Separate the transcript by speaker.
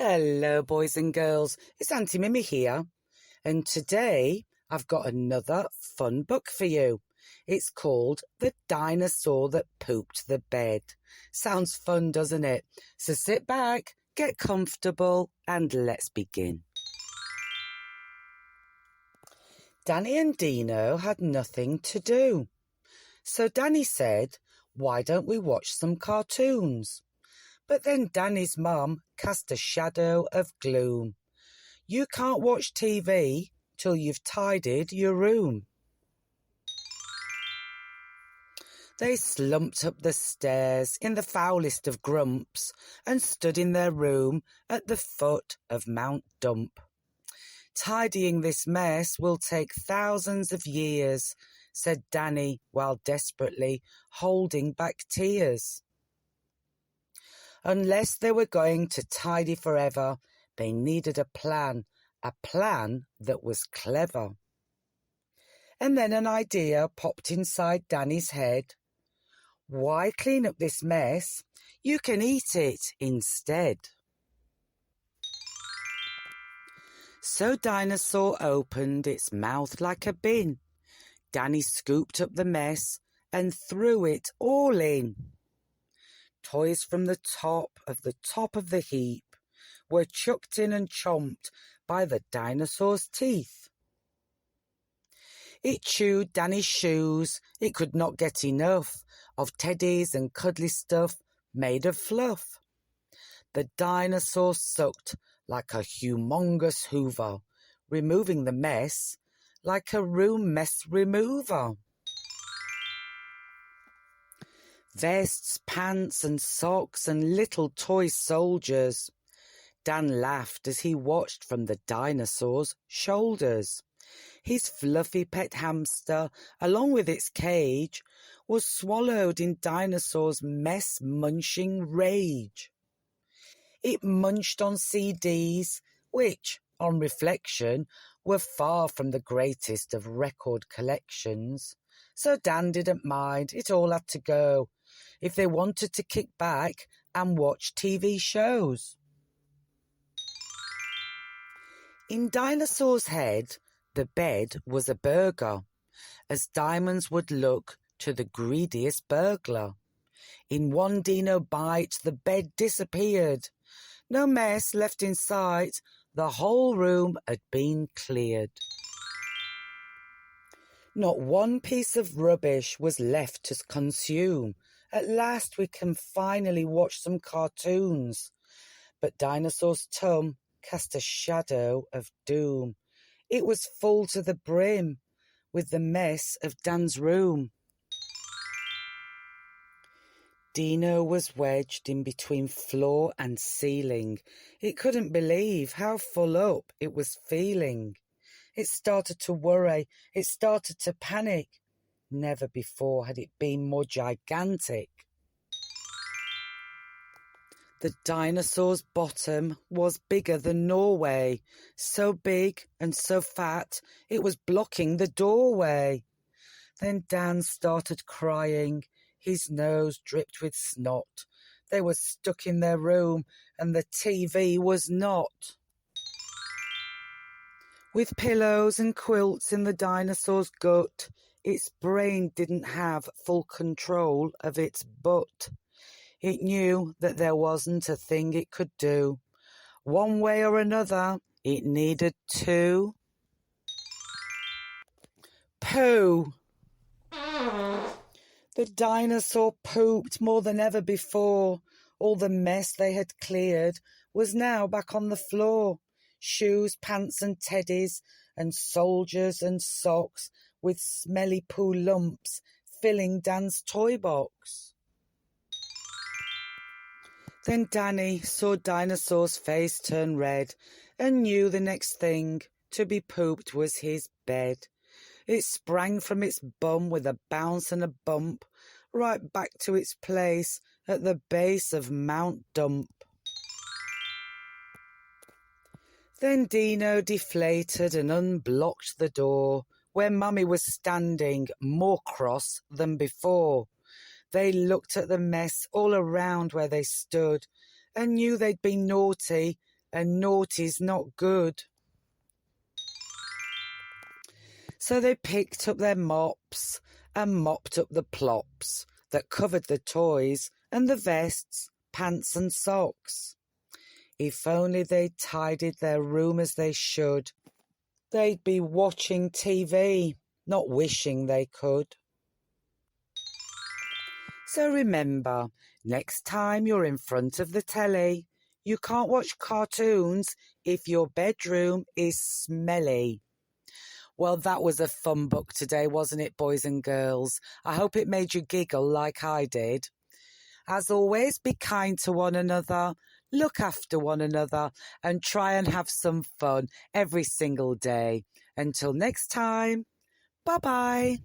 Speaker 1: Hello, boys and girls. It's Aunty Mimmi here. And today I've got another fun book for you. It's called The Dinosaur That Pooped the Bed. Sounds fun, doesn't it? So sit back, get comfortable, and let's begin. Danny and Dino had nothing to do. So Danny said, "Why don't we watch some cartoons?" But then Danny's mum cast a shadow of gloom. "You can't watch TV till you've tidied your room." They slumped up the stairs in the foulest of grumps and stood in their room at the foot of Mount Dump. "Tidying this mess will take thousands of years," said Danny while desperately holding back tears. Unless they were going to tidy forever, they needed a plan that was clever. And then an idea popped inside Danny's head. "Why clean up this mess? You can eat it instead." So Dinosaur opened its mouth like a bin. Danny scooped up the mess and threw it all in. Toys from the top of the heap were chucked in and chomped by the dinosaur's teeth. It chewed Danny's shoes. It could not get enough of teddies and cuddly stuff made of fluff. The dinosaur sucked like a humongous hoover, removing the mess like a room mess remover. Vests, pants and socks and little toy soldiers. Dan laughed as he watched from the dinosaur's shoulders. His fluffy pet hamster, along with its cage, was swallowed in Dinosaur's mess-munching rage. It munched on CDs, which, on reflection, were far from the greatest of record collections. So Dan didn't mind, it all had to go, if they wanted to kick back and watch TV shows. In Dinosaur's head, the bed was a burger, as diamonds would look to the greediest burglar. In one dino bite, the bed disappeared. No mess left in sight, the whole room had been cleared. Not one piece of rubbish was left to consume. At last we can finally watch some cartoons. But Dinosaur's tum cast a shadow of doom. It was full to the brim with the mess of Dan's room. Dino was wedged in between floor and ceiling. It couldn't believe how full up it was feeling. It started to worry. It started to panic. Never before had it been more gigantic. The dinosaur's bottom was bigger than Norway, so big and so fat it was blocking the doorway. Then Dan started crying. His nose dripped with snot. They were stuck in their room and the TV was not. With pillows and quilts in the dinosaur's gut, its brain didn't have full control of its butt. It knew that there wasn't a thing it could do. One way or another, it needed to poo. The dinosaur pooped more than ever before. All the mess they had cleared was now back on the floor. Shoes, pants and teddies, and soldiers and socks with smelly poo lumps filling Dan's toy box. Then Danny saw Dinosaur's face turn red and knew the next thing to be pooped was his bed. It sprang from its bum with a bounce and a bump right back to its place at the base of Mount Dump. Then Dino deflated and unblocked the door where Mummy was standing, more cross than before. They looked at the mess all around where they stood and knew they'd been naughty and naughty's not good. So they picked up their mops and mopped up the plops that covered the toys and the vests, pants and socks. If only they'd tidied their room as they should, they'd be watching TV, not wishing they could. So remember, next time you're in front of the telly, you can't watch cartoons if your bedroom is smelly. Well, that was a fun book today, wasn't it, boys and girls? I hope it made you giggle like I did. As always, be kind to one another, look after one another, and try and have some fun every single day. Until next time, bye-bye.